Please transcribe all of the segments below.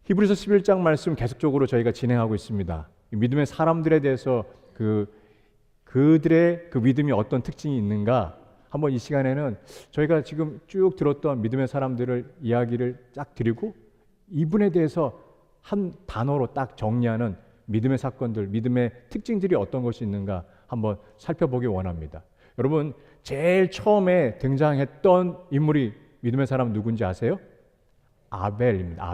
히브리서 11장 말씀 계속적으로 저희가 진행하고 있습니다. 믿음의 사람들에 대해서 그들의 그 믿음이 어떤 특징이 있는가, 한번 이 시간에는 저희가 지금 쭉 들었던 믿음의 사람들을 이야기를 쫙 드리고 이분에 대해서 한 단어로 딱 정리하는 믿음의 사건들, 믿음의 특징들이 어떤 것이 있는가 한번 살펴보기 원합니다. 여러분, 제일 처음에 등장했던 인물이 믿음의 사람 누군지 아세요? 아벨입니다.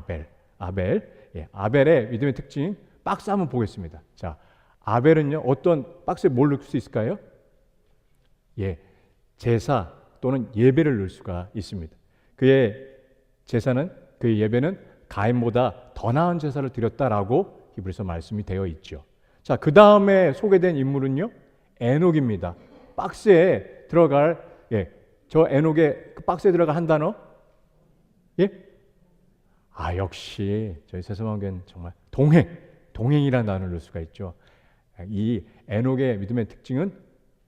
아벨. 예, 아벨의 믿음의 특징 박스 한번 보겠습니다. 자, 아벨은요, 어떤 박스에 뭘 넣을 수 있을까요? 예, 제사 또는 예배를 넣을 수가 있습니다. 그의 제사는, 그의 예배는 가인보다 더 나은 제사를 드렸다라고 히브리서 말씀이 되어 있죠. 자, 그 다음에 소개된 인물은요, 에녹입니다. 박스에 들어갈, 저 에녹의 그 박스에 들어갈 한 단어, 역시 저희 세상학교는 정말 동행이라는 단어를 넣을 수가 있죠. 이 에녹의 믿음의 특징은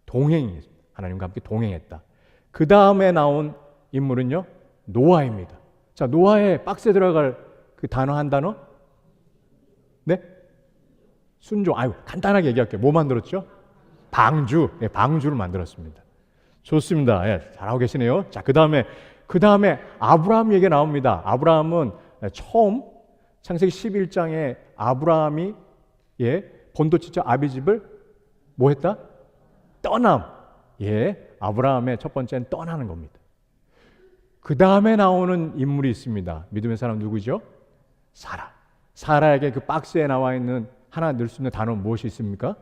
동행이었습니다. 하나님과 함께 동행했다. 그 다음에 나온 인물은요, 노아입니다. 자, 노아의 박스에 들어갈 그 단어 한 단어? 네? 순종. 간단하게 얘기할게요. 뭐 만들었죠? 방주를 만들었습니다. 좋습니다. 잘하고 계시네요. 자, 그 다음에 아브라함 얘기가 나옵니다. 아브라함은 처음 창세기 11장에 아브라함이 본토 아비집을 뭐 했다? 아브라함의 첫 번째는 떠나는 겁니다. 그 다음에 나오는 인물이 있습니다. 믿음의 사람 누구죠? 사라에게 그 박스에 나와 있는 하나 넣을 수 있는 단어는 무엇이 있습니까?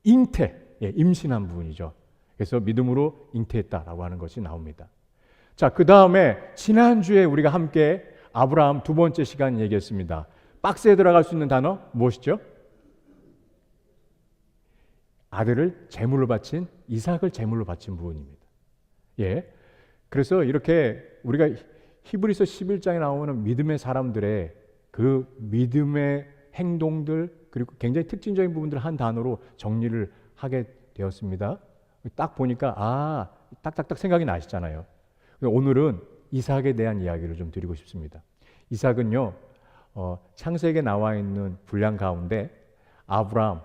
잉태, 임신한 부분이죠. 그래서 믿음으로 잉태했다라고 하는 것이 나옵니다. 자, 그 다음에 지난주에 우리가 함께 아브라함 두 번째 시간 얘기했습니다. 박스에 들어갈 수 있는 단어 무엇이죠? 아들을 제물로 바친, 이삭을 제물로 바친 부분입니다. 그래서 이렇게 우리가 히브리서 11장에 나오는 믿음의 사람들의 그 믿음의 행동들, 그리고 굉장히 특징적인 부분들을 한 단어로 정리를 하게 되었습니다. 딱 보니까 딱딱딱 생각이 나시잖아요. 오늘은 이삭에 대한 이야기를 좀 드리고 싶습니다. 이삭은요, 창세기에 나와 있는 분량 가운데 아브라함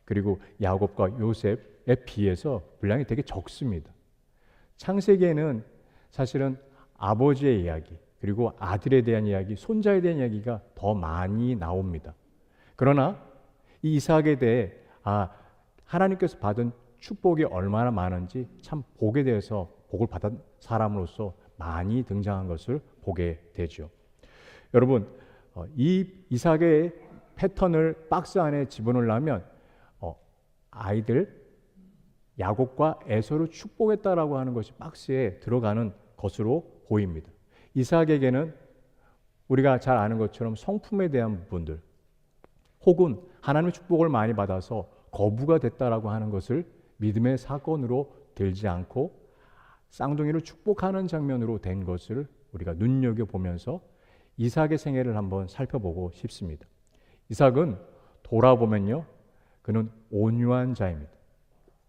그리고 야곱과 요셉에 비해서 분량이 되게 적습니다. 창세기에는 사실은 아버지의 이야기, 그리고 아들에 대한 이야기, 손자에 대한 이야기가 더 많이 나옵니다. 그러나 이 이삭에 대해 하나님께서 받은 축복이 얼마나 많은지 참 복에 대해서 복을 받은 사람으로서 많이 등장한 것을 보게 되죠. 여러분, 이 이삭의 패턴을 박스 안에 집어넣으려면 아이들 야곱과 에서를 축복했다라고 하는 것이 박스에 들어가는 것으로 보입니다. 이삭에게는 우리가 잘 아는 것처럼 성품에 대한 부분들, 혹은 하나님의 축복을 많이 받아서 거부가 됐다라고 하는 것을 믿음의 사건으로 들지 않고 쌍둥이를 축복하는 장면으로 된 것을 우리가 눈여겨보면서 이삭의 생애를 한번 살펴보고 싶습니다. 이삭은 돌아보면요, 그는 온유한 자입니다.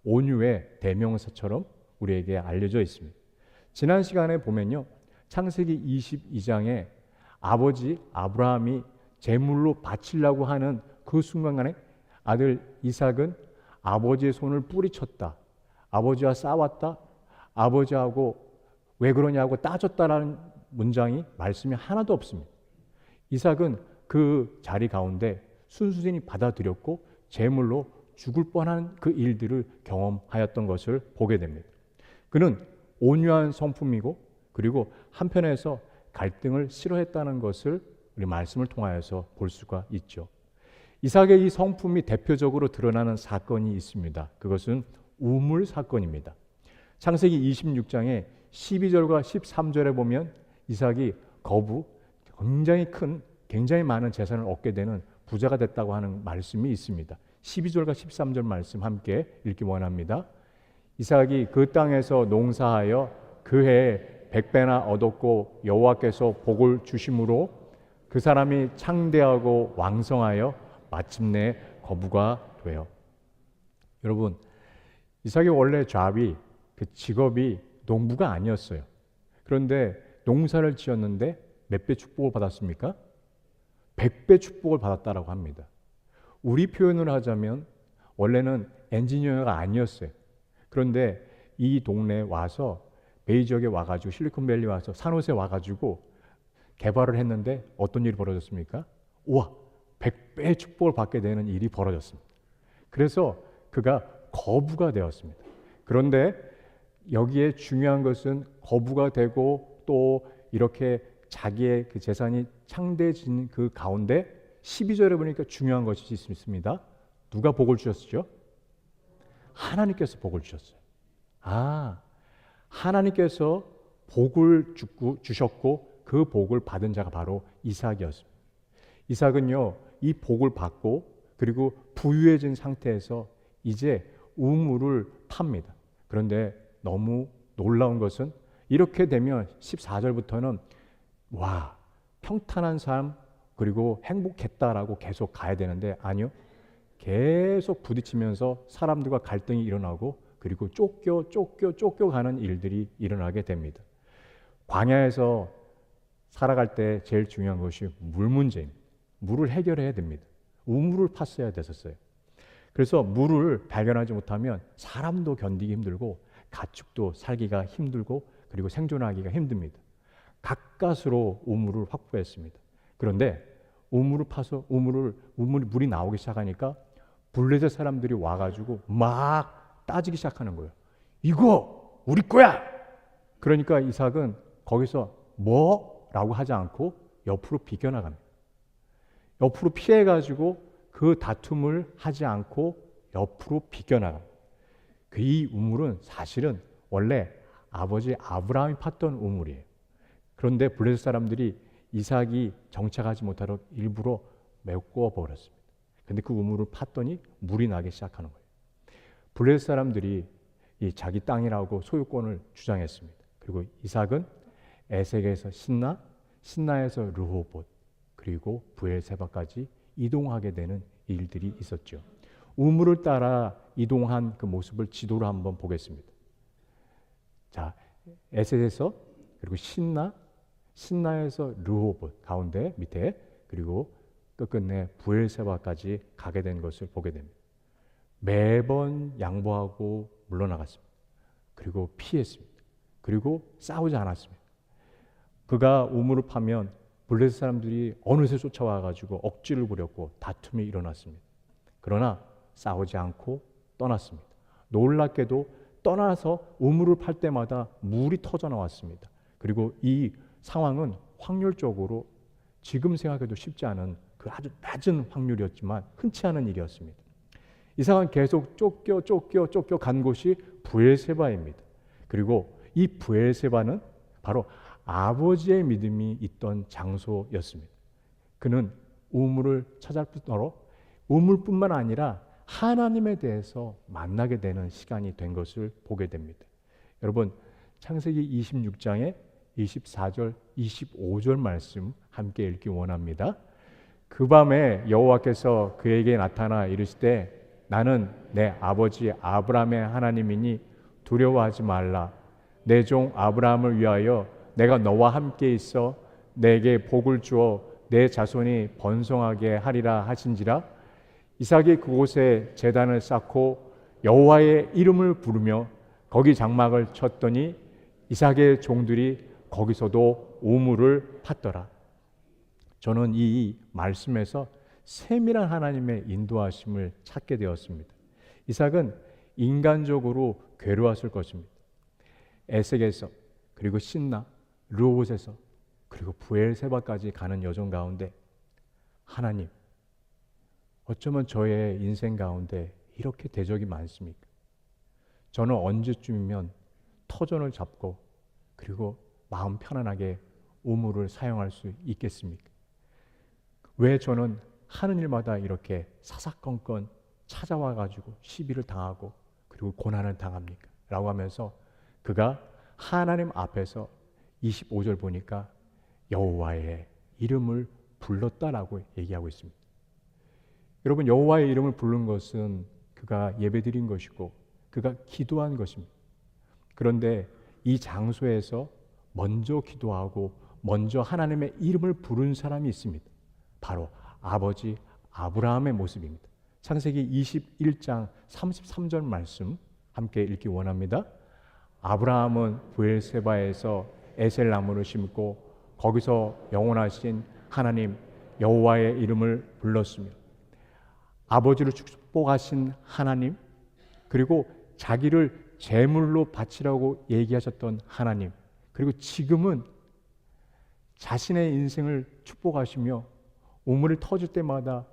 온유의 대명사처럼 우리에게 알려져 있습니다. 지난 시간에 보면요, 창세기 22장에 아버지 아브라함이 제물로 바치려고 하는 그 순간간에 아들 이삭은 아버지의 손을 뿌리쳤다, 아버지와 싸웠다, 아버지하고 왜 그러냐고 따졌다라는 문장이 말씀이 하나도 없습니다. 이삭은 그 자리 가운데 순수히 받아들였고 제물로 죽을 뻔한 그 일들을 경험하였던 것을 보게 됩니다. 그는 온유한 성품이고, 그리고 한편에서 갈등을 싫어했다는 것을 우리 말씀을 통하여서 볼 수가 있죠. 이삭의 이 성품이 대표적으로 드러나는 사건이 있습니다. 그것은 우물 사건입니다. 창세기 26장에 12절과 13절에 보면 이삭이 굉장히 많은 재산을 얻게 되는 부자가 됐다고 하는 말씀이 있습니다. 12절과 13절 말씀 함께 읽기 원합니다. 이삭이 그 땅에서 농사하여 그 해에 100배나 얻었고 여호와께서 복을 주심으로 그 사람이 창대하고 왕성하여 마침내 거부가 되어. 여러분, 이삭이 원래 그 직업이 농부가 아니었어요. 그런데 농사를 지었는데 몇 배 축복을 받았습니까? 100배 축복을 받았다라고 합니다. 우리 표현을 하자면 원래는 엔지니어가 아니었어요. 그런데 이 동네에 와서 베이 지역에 와가지고 실리콘밸리 와서 산호세 와가지고 개발을 했는데 어떤 일이 벌어졌습니까? 우와, 100배의 축복을 받게 되는 일이 벌어졌습니다. 그래서 그가 거부가 되었습니다. 그런데 여기에 중요한 것은 거부가 되고 또 이렇게 자기의 그 재산이 창대해진 그 가운데 12절에 보니까 중요한 것이 있습니다. 누가 복을 주셨죠? 하나님께서 복을 주셨어요. 하나님께서 복을 주셨고 그 복을 받은 자가 바로 이삭이었습니다. 이삭은요, 이 복을 받고 그리고 부유해진 상태에서 이제 우물을 팝니다. 그런데 너무 놀라운 것은 이렇게 되면 14절부터는 와, 평탄한 삶 그리고 행복했다라고 계속 가야 되는데 아니요. 계속 부딪히면서 사람들과 갈등이 일어나고 그리고 쫓겨가는 일들이 일어나게 됩니다. 광야에서 살아갈 때 제일 중요한 것이 물 문제입니다. 물을 해결해야 됩니다. 우물을 팠어야 됐었어요. 그래서 물을 발견하지 못하면 사람도 견디기 힘들고 가축도 살기가 힘들고 그리고 생존하기가 힘듭니다. 가까스로 우물을 확보했습니다. 그런데 우물을 파서 물이 나오기 시작하니까 블레셋 사람들이 와가지고 막 따지기 시작하는 거예요. 이거 우리 거야! 그러니까 이삭은 거기서 뭐라고 하지 않고 옆으로 비껴나갑니다. 옆으로 피해가지고 그 다툼을 하지 않고 옆으로 비껴나갑니다. 이 우물은 사실은 원래 아버지 아브라함이 팠던 우물이에요. 그런데 블레셋 사람들이 이삭이 정착하지 못하도록 일부러 메꿔 버렸습니다. 근데 그 우물을 팠더니 물이 나기 시작하는 거예요. 블레셋 사람들이 이 자기 땅이라고 소유권을 주장했습니다. 그리고 이삭은 에색에서 신나에서 르호봇 그리고 브엘세바까지 이동하게 되는 일들이 있었죠. 우물을 따라 이동한 그 모습을 지도로 한번 보겠습니다. 자, 에색에서 그리고 신나에서 르호봇 가운데 밑에 그리고 끝끝내 브엘세바까지 가게 된 것을 보게 됩니다. 매번 양보하고 물러나갔습니다. 그리고 피했습니다. 그리고 싸우지 않았습니다. 그가 우물을 파면 블레셋 사람들이 어느새 쫓아와가지고 억지를 부렸고 다툼이 일어났습니다. 그러나 싸우지 않고 떠났습니다. 놀랍게도 떠나서 우물을 팔 때마다 물이 터져 나왔습니다. 그리고 이 상황은 확률적으로 지금 생각해도 쉽지 않은 그 아주 낮은 확률이었지만 흔치 않은 일이었습니다. 이삭은 계속 쫓겨 간 곳이 브엘세바입니다. 그리고 이 브엘세바는 바로 아버지의 믿음이 있던 장소였습니다. 그는 우물을 찾을 뿐더러 우물뿐만 아니라 하나님에 대해서 만나게 되는 시간이 된 것을 보게 됩니다. 여러분, 창세기 26장의 24절, 25절 말씀 함께 읽기 원합니다. 그 밤에 여호와께서 그에게 나타나 이르시되 나는 내 아버지 아브라함의 하나님이니 두려워하지 말라. 내 종 아브라함을 위하여 내가 너와 함께 있어 내게 복을 주어 내 자손이 번성하게 하리라 하신지라. 이삭이 그곳에 제단을 쌓고 여호와의 이름을 부르며 거기 장막을 쳤더니 이삭의 종들이 거기서도 우물을 팠더라. 저는 이 말씀에서 세밀한 하나님의 인도하심을 찾게 되었습니다. 이삭은 인간적으로 괴로웠을 것입니다. 에색에서 그리고 신나 르호봇에서 그리고 브엘세바까지 가는 여정 가운데 하나님, 어쩌면 저의 인생 가운데 이렇게 대적이 많습니까? 저는 언제쯤이면 터전을 잡고 그리고 마음 편안하게 우물을 사용할 수 있겠습니까? 왜 저는 하는 일마다 이렇게 사사건건 찾아와 가지고 시비를 당하고 그리고 고난을 당합니까? 라고 하면서 그가 하나님 앞에서 25절 보니까 여호와의 이름을 불렀다라고 얘기하고 있습니다. 여러분, 여호와의 이름을 부른 것은 그가 예배드린 것이고 그가 기도한 것입니다. 그런데 이 장소에서 먼저 기도하고 먼저 하나님의 이름을 부른 사람이 있습니다. 바로 아버지 아브라함의 모습입니다. 창세기 21장 33절 말씀 함께 읽기 원합니다. 아브라함은 브엘세바에서 에셀 나무를 심고 거기서 영원하신 하나님 여호와의 이름을 불렀으며 아버지를 축복하신 하나님, 그리고 자기를 제물로 바치라고 얘기하셨던 하나님, 그리고 지금은 자신의 인생을 축복하시며 우물을 터질 때마다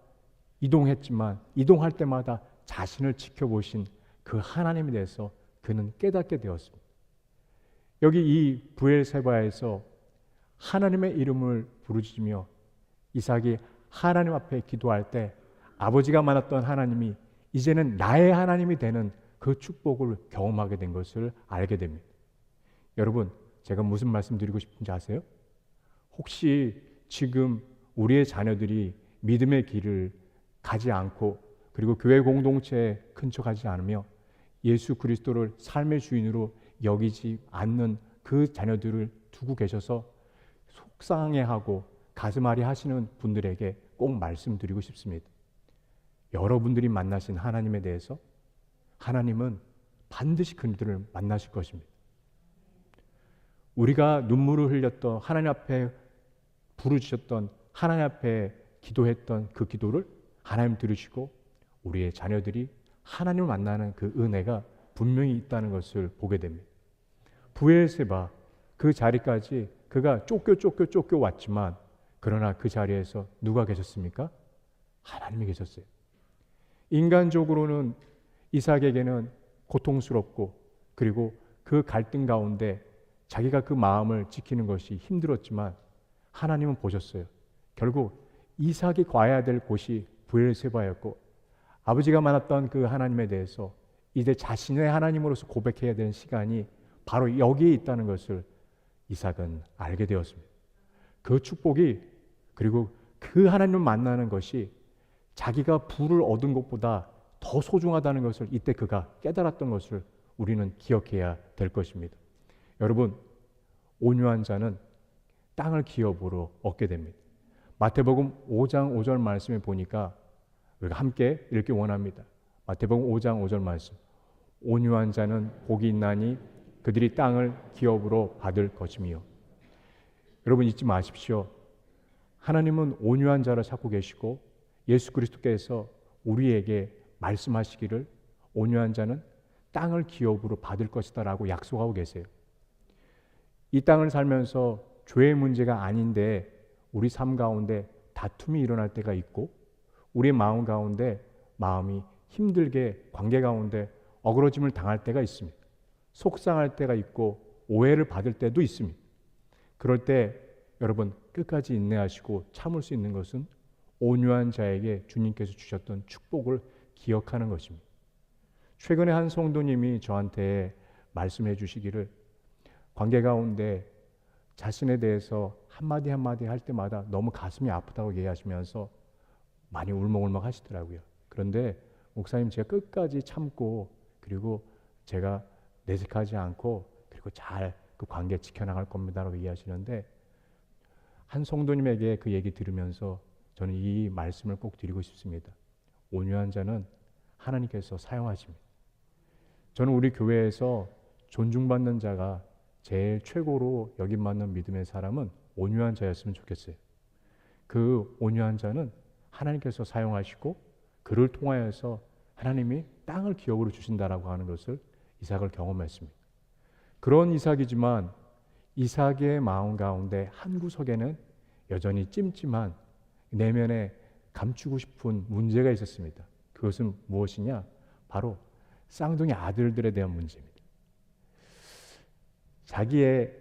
이동했지만 이동할 때마다 자신을 지켜보신 그 하나님에 대해서 그는 깨닫게 되었습니다. 여기 이 브엘세바에서 하나님의 이름을 부르짖으며 이삭이 하나님 앞에 기도할 때 아버지가 만났던 하나님이 이제는 나의 하나님이 되는 그 축복을 경험하게 된 것을 알게 됩니다. 여러분, 제가 무슨 말씀 드리고 싶은지 아세요? 혹시 지금 우리의 자녀들이 믿음의 길을 가지 않고 그리고 교회 공동체에 근처가지 않으며 예수 그리스도를 삶의 주인으로 여기지 않는 그 자녀들을 두고 계셔서 속상해하고 가슴앓이 하시는 분들에게 꼭 말씀드리고 싶습니다. 여러분들이 만나신 하나님에 대해서 하나님은 반드시 그들을 만나실 것입니다. 우리가 눈물을 흘렸던 하나님 앞에 부르짖었던 하나님 앞에 기도했던 그 기도를 하나님 들으시고 우리의 자녀들이 하나님을 만나는 그 은혜가 분명히 있다는 것을 보게 됩니다. 브엘세바 그 자리까지 그가 쫓겨 왔지만 그러나 그 자리에서 누가 계셨습니까? 하나님이 계셨어요. 인간적으로는 이삭에게는 고통스럽고 그리고 그 갈등 가운데 자기가 그 마음을 지키는 것이 힘들었지만 하나님은 보셨어요. 결국 이삭이 가야 될 곳이 브엘세바였고 아버지가 만났던 그 하나님에 대해서 이제 자신의 하나님으로서 고백해야 되는 시간이 바로 여기에 있다는 것을 이삭은 알게 되었습니다. 그 축복이 그리고 그 하나님을 만나는 것이 자기가 부를 얻은 것보다 더 소중하다는 것을 이때 그가 깨달았던 것을 우리는 기억해야 될 것입니다. 여러분, 온유한 자는 땅을 기업으로 얻게 됩니다. 마태복음 5장 5절 말씀에 보니까 우리가 함께 읽기 원합니다. 마태복음 5장 5절 말씀. 온유한 자는 복이 있나니 그들이 땅을 기업으로 받을 것이며. 여러분 잊지 마십시오. 하나님은 온유한 자를 찾고 계시고 예수 그리스도께서 우리에게 말씀하시기를 온유한 자는 땅을 기업으로 받을 것이다 라고 약속하고 계세요. 이 땅을 살면서 죄의 문제가 아닌데 우리 삶 가운데 다툼이 일어날 때가 있고 우리의 마음 가운데 마음이 힘들게 관계 가운데 어그러짐을 당할 때가 있습니다. 속상할 때가 있고 오해를 받을 때도 있습니다. 그럴 때 여러분 끝까지 인내하시고 참을 수 있는 것은 온유한 자에게 주님께서 주셨던 축복을 기억하는 것입니다. 최근에 한 성도님이 저한테 말씀해 주시기를 관계 가운데 자신에 대해서 한마디 한마디 할 때마다 너무 가슴이 아프다고 얘기하시면서 많이 울먹울먹 하시더라고요. 그런데 목사님 제가 끝까지 참고 그리고 제가 내색하지 않고 그리고 잘 그 관계 지켜나갈 겁니다라고 얘기하시는데 한 성도님에게 그 얘기 들으면서 저는 이 말씀을 꼭 드리고 싶습니다. 온유한 자는 하나님께서 사용하십니다. 저는 우리 교회에서 존중받는 자가 제일 최고로 여김받는 믿음의 사람은 온유한 자였으면 좋겠어요. 그 온유한 자는 하나님께서 사용하시고 그를 통하여서 하나님이 땅을 기업으로 주신다라고 하는 것을 이삭을 경험했습니다. 그런 이삭이지만 이삭의 마음 가운데 한 구석에는 여전히 찜찜한 내면에 감추고 싶은 문제가 있었습니다. 그것은 무엇이냐? 바로 쌍둥이 아들들에 대한 문제입니다. 자기의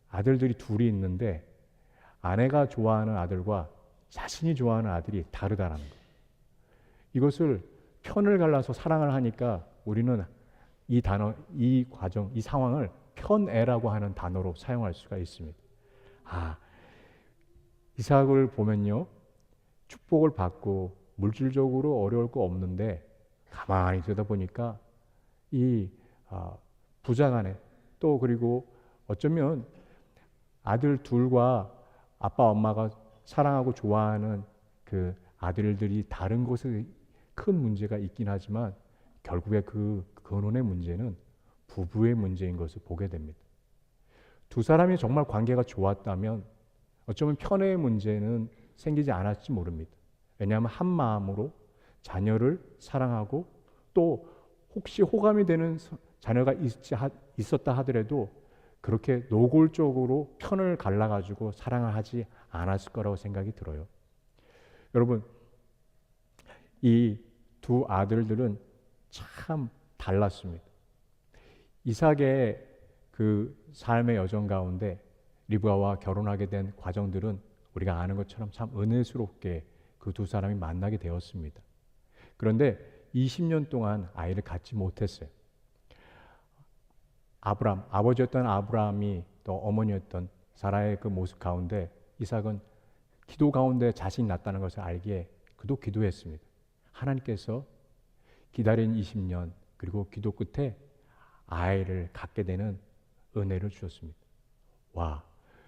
아들들이 둘이 있는데 아내가 좋아하는 아들과 자신이 좋아하는 아들이 다르다는 것. 이것을 편을 갈라서 사랑을 하니까 우리는 이 단어, 이 과정, 이 상황을 편애라고 하는 단어로 사용할 수가 있습니다. 이삭을 보면요, 축복을 받고 물질적으로 어려울 거 없는데 가만히 들여다보니까 이 부자간에 또 그리고 어쩌면 아들 둘과 아빠 엄마가 사랑하고 좋아하는 그 아들들이 다른 곳에 큰 문제가 있긴 하지만 결국에 그 근원의 문제는 부부의 문제인 것을 보게 됩니다. 두 사람이 정말 관계가 좋았다면 어쩌면 편애의 문제는 생기지 않았을지 모릅니다. 왜냐하면 한 마음으로 자녀를 사랑하고 또 혹시 호감이 되는 자녀가 있었다 하더라도 그렇게 노골적으로 편을 갈라가지고 사랑을 하지 않았을 거라고 생각이 들어요. 여러분, 이 두 아들들은 참 달랐습니다. 이삭의 그 삶의 여정 가운데 리브가와 결혼하게 된 과정들은 우리가 아는 것처럼 참 은혜스럽게 그 두 사람이 만나게 되었습니다. 그런데 20년 동안 아이를 갖지 못했어요. 아버지였던 아브라함이 또 어머니였던 사라의 그 모습 가운데 이삭은 기도 가운데 자신이 낳았다는 것을 알기에 그도 기도했습니다. 하나님께서 기다린 20년 그리고 기도 끝에 아이를 갖게 되는 은혜를 주셨습니다. 와,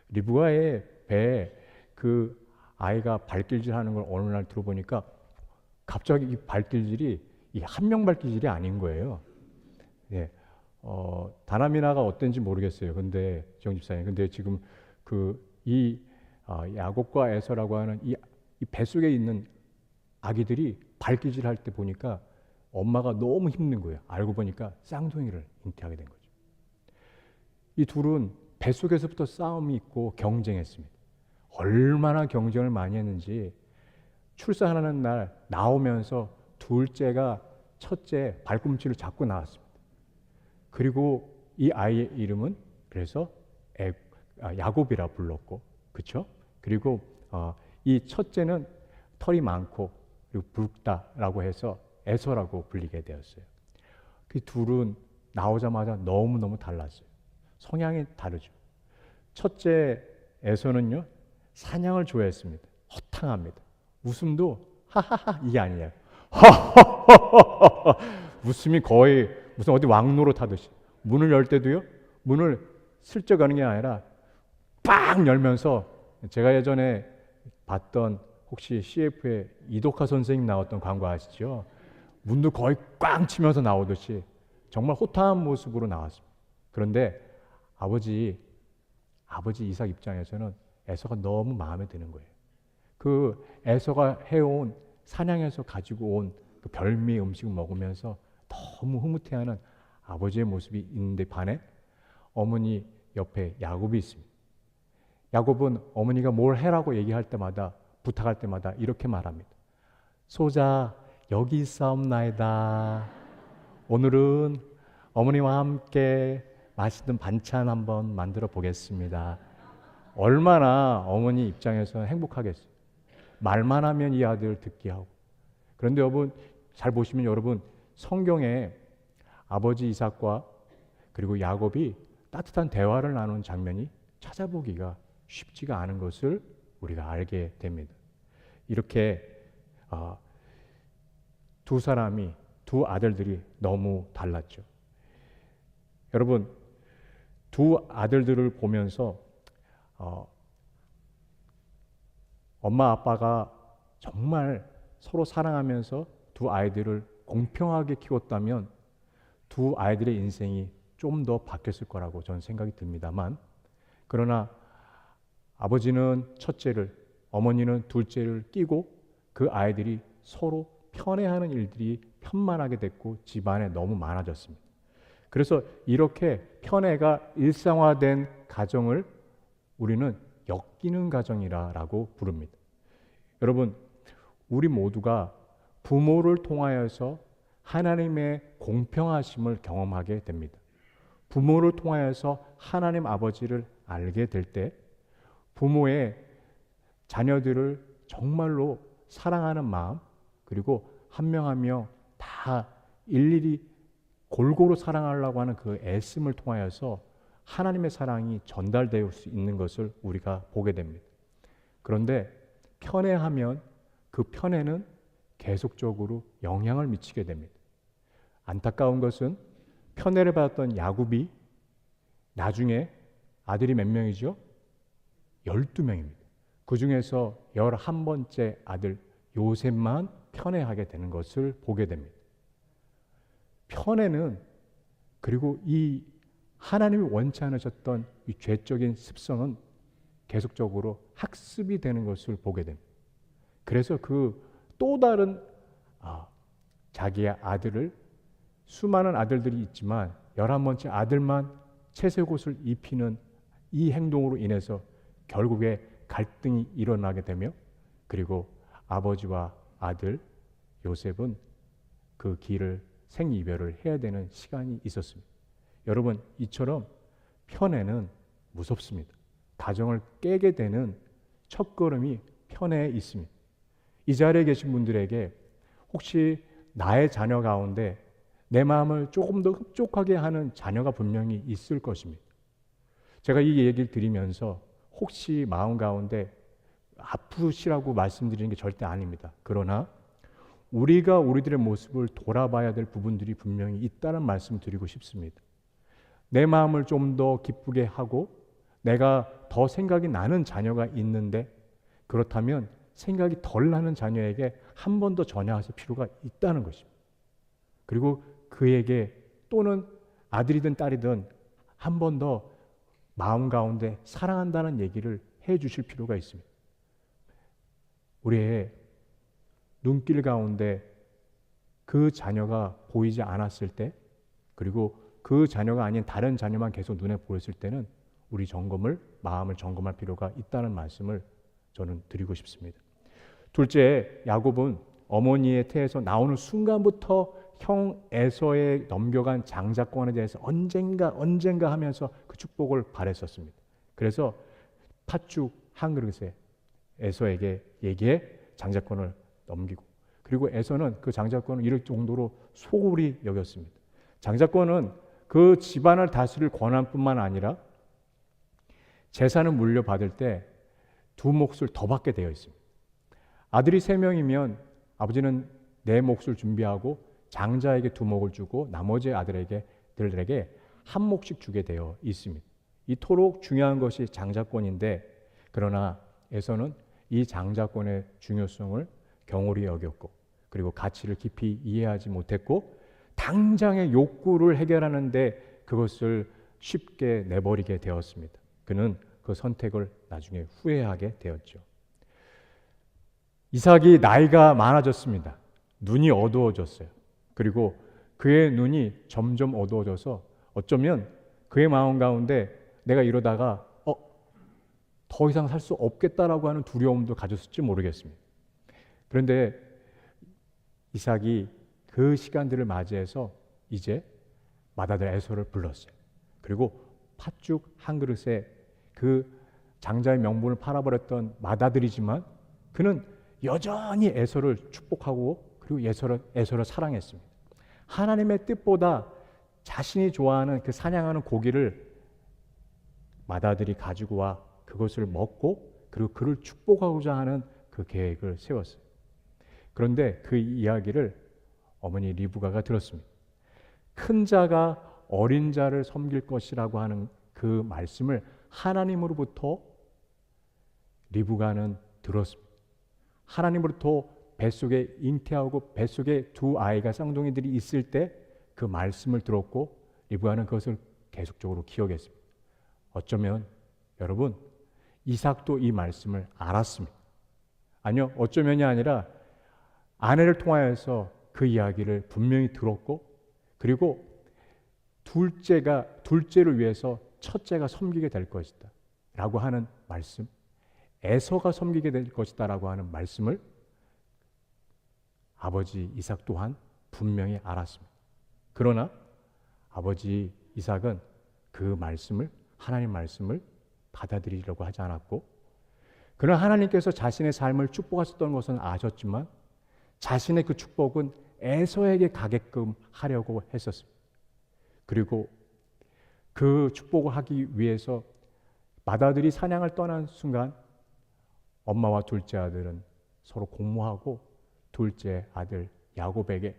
리브가의 배에 그 아이가 발길질하는 걸 어느 날 들어보니까 갑자기 이 발길질이 이 한 명 발길질이 아닌 거예요. 예, 다나미나가 어땠는지 모르겠어요. 근데 지영 집사님, 근데 지금 야곱과 에서라고 하는 이 뱃속에 있는 아기들이 발길질할 때 보니까 엄마가 너무 힘든 거예요. 알고 보니까 쌍둥이를 잉태하게 된 거죠. 이 둘은 뱃속에서부터 싸움이 있고 경쟁했습니다. 얼마나 경쟁을 많이 했는지 출산하는 날 나오면서 둘째가 첫째 발꿈치를 잡고 나왔습니다. 그리고 이 아이의 이름은 그래서 야곱이라 불렀고, 그렇죠? 그리고 이 첫째는 털이 많고 그리고 붉다라고 해서 에서라고 불리게 되었어요. 그 둘은 나오자마자 너무너무 달랐어요. 성향이 다르죠. 첫째 에서는요, 사냥을 좋아했습니다. 허탕합니다. 웃음도 하하하 이게 아니에요. 웃음이 거의 무슨 어디 왕노릇 하듯이 문을 열 때도요, 문을 슬쩍 여는 게 아니라 빵 열면서, 제가 예전에 봤던 혹시 CF에 이덕화 선생님 나왔던 광고 아시죠? 문도 거의 꽝 치면서 나오듯이 정말 호탕한 모습으로 나왔습니다. 그런데 아버지 이삭 입장에서는 에서가 너무 마음에 드는 거예요. 그 에서가 해온 사냥해서 가지고 온 그 별미 음식을 먹으면서 너무 흐뭇해하는 아버지의 모습이 있는데 반해 어머니 옆에 야곱이 있습니다. 야곱은 어머니가 뭘 해라고 얘기할 때마다, 부탁할 때마다 이렇게 말합니다. 소자 여기 있사옵나이다. 오늘은 어머니와 함께 맛있는 반찬 한번 만들어 보겠습니다. 얼마나 어머니 입장에서 행복하겠어요. 말만 하면 이 아들 듣게 하고. 그런데 여러분 잘 보시면 여러분 성경에 아버지 이삭과 그리고 야곱이 따뜻한 대화를 나눈 장면이 찾아보기가 쉽지가 않은 것을 우리가 알게 됩니다. 이렇게 두 아들들이 너무 달랐죠. 여러분, 두 아들들을 보면서 엄마 아빠가 정말 서로 사랑하면서 두 아이들을 공평하게 키웠다면 두 아이들의 인생이 좀 더 바뀌었을 거라고 저는 생각이 듭니다만, 그러나 아버지는 첫째를, 어머니는 둘째를 끼고 그 아이들이 서로 편애하는 일들이 편만하게 됐고 집안에 너무 많아졌습니다. 그래서 이렇게 편애가 일상화된 가정을 우리는 엮이는 가정이라고 부릅니다. 여러분, 우리 모두가 부모를 통하여서 하나님의 공평하심을 경험하게 됩니다. 부모를 통하여서 하나님 아버지를 알게 될 때 부모의 자녀들을 정말로 사랑하는 마음, 그리고 한 명 한 명 다 일일이 골고루 사랑하려고 하는 그 애씀을 통하여서 하나님의 사랑이 전달될 수 있는 것을 우리가 보게 됩니다. 그런데 편애하면 그 편애는 계속적으로 영향을 미치게 됩니다. 안타까운 것은 편애를 받았던 야곱이 나중에 아들이 몇 명이죠? 12명입니다. 그 중에서 11번째 아들 요셉만 편애하게 되는 것을 보게 됩니다. 편애는, 그리고 이 하나님이 원치 않으셨던 이 죄적인 습성은 계속적으로 학습이 되는 것을 보게 됩니다. 그래서 그 또 다른 자기의 아들을, 수많은 아들들이 있지만 11번째 아들만 채색옷을 입히는 이 행동으로 인해서 결국에 갈등이 일어나게 되며, 그리고 아버지와 아들 요셉은 그 길을 생이별을 해야 되는 시간이 있었습니다. 여러분, 이처럼 편애는 무섭습니다. 가정을 깨게 되는 첫걸음이 편애에 있습니다. 이 자리에 계신 분들에게 혹시 나의 자녀 가운데 내 마음을 조금 더 흡족하게 하는 자녀가 분명히 있을 것입니다. 제가 이 얘기를 드리면서 혹시 마음 가운데 아프시라고 말씀드리는 게 절대 아닙니다. 그러나 우리가 우리들의 모습을 돌아봐야 될 부분들이 분명히 있다는 말씀을 드리고 싶습니다. 내 마음을 좀 더 기쁘게 하고 내가 더 생각이 나는 자녀가 있는데, 그렇다면 생각이 덜 나는 자녀에게 한 번 더 전화하실 필요가 있다는 것입니다. 그리고 그에게, 또는 아들이든 딸이든 한 번 더 마음 가운데 사랑한다는 얘기를 해 주실 필요가 있습니다. 우리의 눈길 가운데 그 자녀가 보이지 않았을 때, 그리고 그 자녀가 아닌 다른 자녀만 계속 눈에 보였을 때는 우리 마음을 점검할 필요가 있다는 말씀을 저는 드리고 싶습니다. 둘째, 야곱은 어머니의 태에서 나오는 순간부터 형 에서에 넘겨간 장자권에 대해서 언젠가 하면서 그 축복을 바랬었습니다. 그래서 팥죽 한 그릇에 에서에게 장자권을 넘기고, 그리고 에서는 그 장자권을 이럴 정도로 소홀히 여겼습니다. 장자권은 그 집안을 다스릴 권한뿐만 아니라 재산을 물려받을 때 두 몫을 더 받게 되어 있습니다. 아들이 3명이면 아버지는 4몫을 준비하고 장자에게 2몫을 주고 나머지 아들들에게 한 몫씩 주게 되어 있습니다. 이토록 중요한 것이 장자권인데, 그러나 에서는 이 장자권의 중요성을 경홀히 여겼고, 그리고 가치를 깊이 이해하지 못했고, 당장의 욕구를 해결하는데 그것을 쉽게 내버리게 되었습니다. 그는 그 선택을 나중에 후회하게 되었죠. 이삭이 나이가 많아졌습니다. 눈이 어두워졌어요. 그리고 그의 눈이 점점 어두워져서 어쩌면 그의 마음 가운데 내가 이러다가 더 이상 살 수 없겠다라고 하는 두려움도 가졌을지 모르겠습니다. 그런데 이삭이 그 시간들을 맞이해서 이제 맏아들 에서를 불렀어요. 그리고 팥죽 한 그릇에 그 장자의 명분을 팔아버렸던 맏아들이지만 그는 여전히 에서를 축복하고, 그리고 에서를 사랑했습니다. 하나님의 뜻보다 자신이 좋아하는 그 사냥하는 고기를 맏아들이 가지고 와 그것을 먹고, 그리고 그를 축복하고자 하는 그 계획을 세웠어요. 그런데 그 이야기를 어머니 리브가가 들었습니다. 큰 자가 어린 자를 섬길 것이라고 하는 그 말씀을 하나님으로부터 리브가는 들었습니다. 하나님으로부터 뱃속에 잉태하고 뱃속에 두 아이가 쌍둥이들이 있을 때 그 말씀을 들었고, 리브가는 그것을 계속적으로 기억했습니다. 어쩌면 여러분, 이삭도 이 말씀을 알았습니다. 아니요, 어쩌면이 아니라 아내를 통하여서 그 이야기를 분명히 들었고, 그리고 둘째를 위해서 첫째가 섬기게 될 것이다 라고 하는 말씀, 에서가 섬기게 될 것이다 라고 하는 말씀을 아버지 이삭 또한 분명히 알았습니다. 그러나 아버지 이삭은 그 말씀을, 하나님 말씀을 받아들이려고 하지 않았고, 그러나 하나님께서 자신의 삶을 축복하셨던 것은 아셨지만 자신의 그 축복은 에서에게 가게끔 하려고 했었습니다. 그리고 그 축복을 하기 위해서 맏아들이 사냥을 떠난 순간 엄마와 둘째 아들은 서로 공모하고 둘째 아들 야곱에게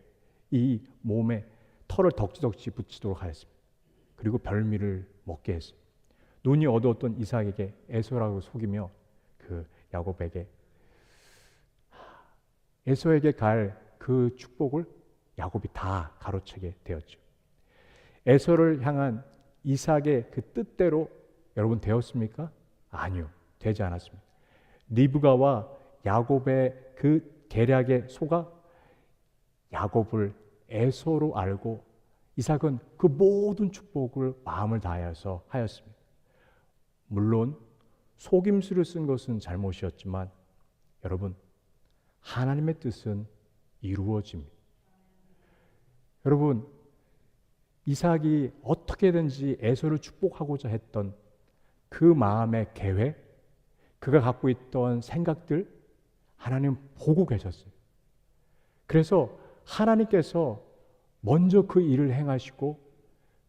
이 몸에 털을 덕지덕지 붙이도록 하였습니다. 그리고 별미를 먹게 했습니다. 눈이 어두웠던 이삭에게 에서라고 속이며 그 야곱에게 에서에게 갈 그 축복을 야곱이 다 가로채게 되었죠. 에서를 향한 이삭의 그 뜻대로 여러분 되었습니까? 아니요, 되지 않았습니다. 리브가와 야곱의 그 계략에 속아 야곱을 에서로 알고 이삭은 그 모든 축복을 마음을 다해서 하였습니다. 물론 속임수를 쓴 것은 잘못이었지만 여러분, 하나님의 뜻은 이루어집니다. 여러분, 이삭이 어떻게든지 에서를 축복하고자 했던 그 마음의 계획, 그가 갖고 있던 생각들 하나님 보고 계셨어요. 그래서 하나님께서 먼저 그 일을 행하시고,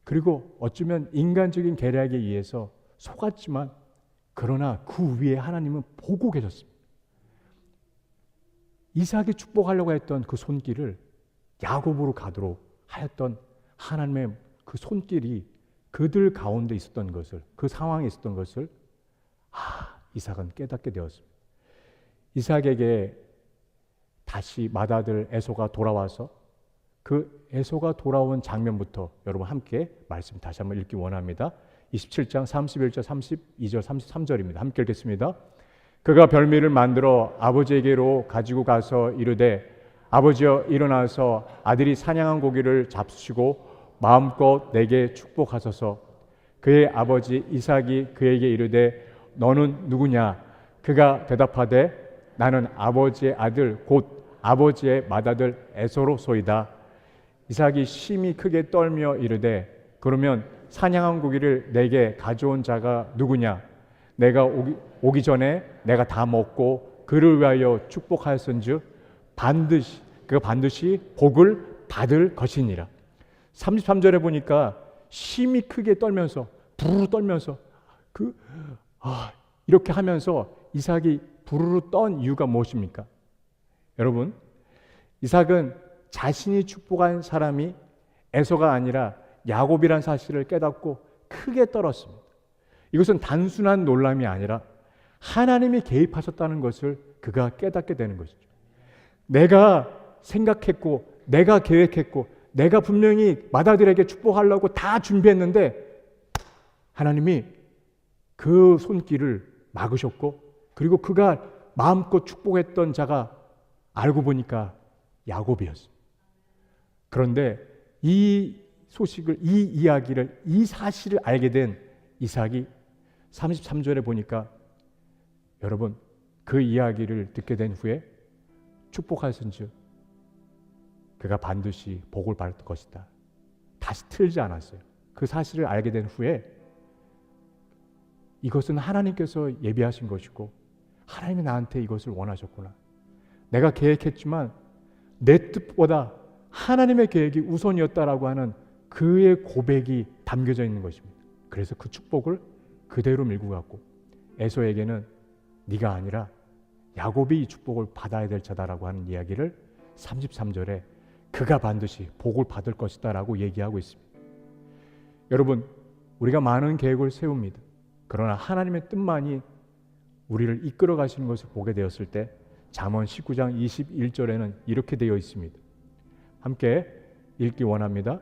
그리고 어쩌면 인간적인 계략에 의해서 속았지만 그러나 그 위에 하나님은 보고 계셨습니다. 이삭이 축복하려고 했던 그 손길을 야곱으로 가도록 하였던 하나님의 그 손길이 그들 가운데 있었던 것을, 그 상황에 있었던 것을 이삭은 깨닫게 되었습니다. 이삭에게 다시 맏아들 에서가 돌아와서 그 에서가 돌아온 장면부터 여러분 함께 말씀 다시 한번 읽기 원합니다. 27장 31절 32절 33절입니다. 함께 읽겠습니다. 그가 별미를 만들어 아버지에게로 가지고 가서 이르되 아버지여 일어나서 아들이 사냥한 고기를 잡수시고 마음껏 내게 축복하소서. 그의 아버지 이삭이 그에게 이르되 너는 누구냐? 그가 대답하되 나는 아버지의 아들 곧 아버지의 맏아들 에서로소이다. 이삭이 심히 크게 떨며 이르되 그러면 사냥한 고기를 내게 가져온 자가 누구냐? 내가 오기 전에 내가 다 먹고 그를 위하여 축복하였은즉 그가 반드시 복을 받을 것이니라. 33절에 보니까 심히 크게 떨면서 부르르 떨면서 이렇게 하면서 이삭이 부르르 떤 이유가 무엇입니까? 여러분, 이삭은 자신이 축복한 사람이 에서가 아니라 야곱이란 사실을 깨닫고 크게 떨었습니다. 이것은 단순한 놀람이 아니라 하나님이 개입하셨다는 것을 그가 깨닫게 되는 것이죠. 내가 생각했고 내가 계획했고 내가 분명히 맏아들에게 축복하려고 다 준비했는데 하나님이 그 손길을 막으셨고, 그리고 그가 마음껏 축복했던 자가 알고 보니까 야곱이었어요. 그런데 이 소식을, 이 이야기를, 이 사실을 알게 된 이삭이 33절에 보니까 여러분, 그 이야기를 듣게 된 후에 축복하였은즉 그가 반드시 복을 받을 것이다. 다시 틀지 않았어요. 그 사실을 알게 된 후에 이것은 하나님께서 예비하신 것이고 하나님이 나한테 이것을 원하셨구나. 내가 계획했지만 내 뜻보다 하나님의 계획이 우선이었다라고 하는 그의 고백이 담겨져 있는 것입니다. 그래서 그 축복을 그대로 밀고 갔고 에서에게는 네가 아니라 야곱이 이 축복을 받아야 될 자다라고 하는 이야기를 33절에 그가 반드시 복을 받을 것이다 라고 얘기하고 있습니다. 여러분, 우리가 많은 계획을 세웁니다. 그러나 하나님의 뜻만이 우리를 이끌어 가시는 것을 보게 되었을 때 잠언 19장 21절에는 이렇게 되어 있습니다. 함께 읽기 원합니다.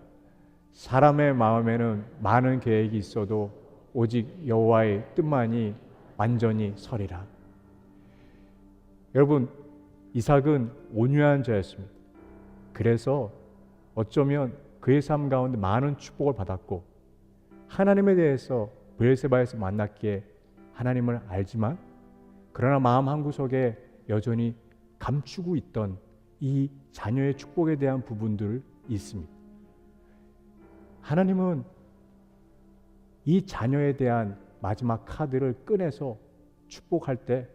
사람의 마음에는 많은 계획이 있어도 오직 여호와의 뜻만이 완전히 서리라. 여러분, 이삭은 온유한 자였습니다. 그래서 어쩌면 그의 삶 가운데 많은 축복을 받았고 하나님에 대해서 브엘세바에서 만났기에 하나님을 알지만 그러나 마음 한구석에 여전히 감추고 있던 이 자녀의 축복에 대한 부분들이 있습니다. 하나님은 이 자녀에 대한 마지막 카드를 꺼내서 축복할 때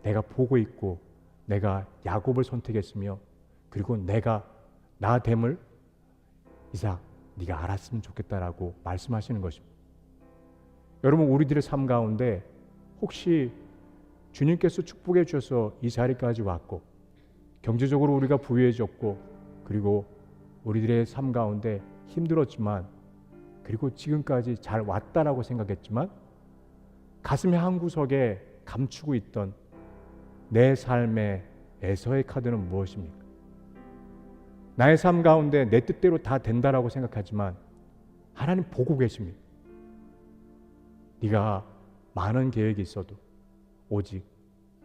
내가 보고 있고 내가 야곱을 선택했으며 그리고 내가 나 됨을 이삭 네가 알았으면 좋겠다라고 말씀하시는 것입니다. 여러분, 우리들의 삶 가운데 혹시 주님께서 축복해 주셔서 이 자리까지 왔고 경제적으로 우리가 부유해졌고 그리고 우리들의 삶 가운데 힘들었지만 그리고 지금까지 잘 왔다라고 생각했지만 가슴의 한 구석에 감추고 있던 내 삶의 에서의 카드는 무엇입니까? 나의 삶 가운데 내 뜻대로 다 된다라고 생각하지만 하나님 보고 계십니다. 네가 많은 계획이 있어도 오직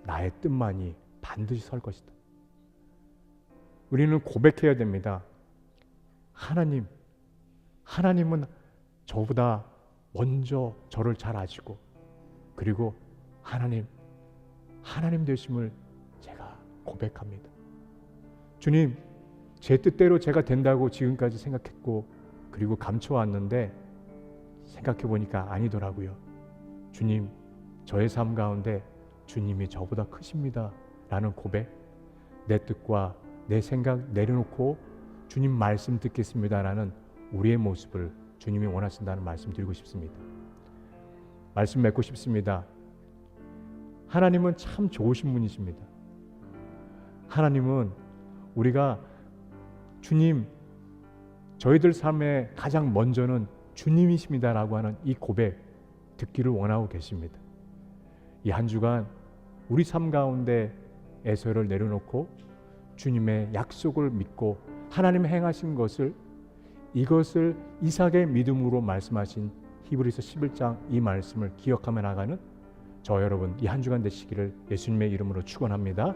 나의 뜻만이 반드시 설 것이다. 우리는 고백해야 됩니다. 하나님은 저보다 먼저 저를 잘 아시고, 그리고 하나님 되심을 제가 고백합니다. 주님, 제 뜻대로 제가 된다고 지금까지 생각했고, 그리고 감춰왔는데 생각해 보니까 아니더라고요. 주님, 저의 삶 가운데 주님이 저보다 크십니다 라는 고백, 내 뜻과 내 생각 내려놓고 주님 말씀 듣겠습니다 라는 우리의 모습을 주님이 원하신다는 말씀 드리고 싶습니다. 말씀 맺고 싶습니다. 하나님은 참 좋으신 분이십니다. 하나님은 우리가 주님, 저희들 삶의 가장 먼저는 주님이십니다 라고 하는 이 고백 듣기를 원하고 계십니다. 이 한 주간 우리 삶 가운데 에서를 내려놓고 주님의 약속을 믿고 하나님 행하신 것을, 이것을 이삭의 믿음으로 말씀하신 히브리서 11장 이 말씀을 기억하며 나가는 저 여러분 이 한 주간 되시기를 예수님의 이름으로 축원합니다.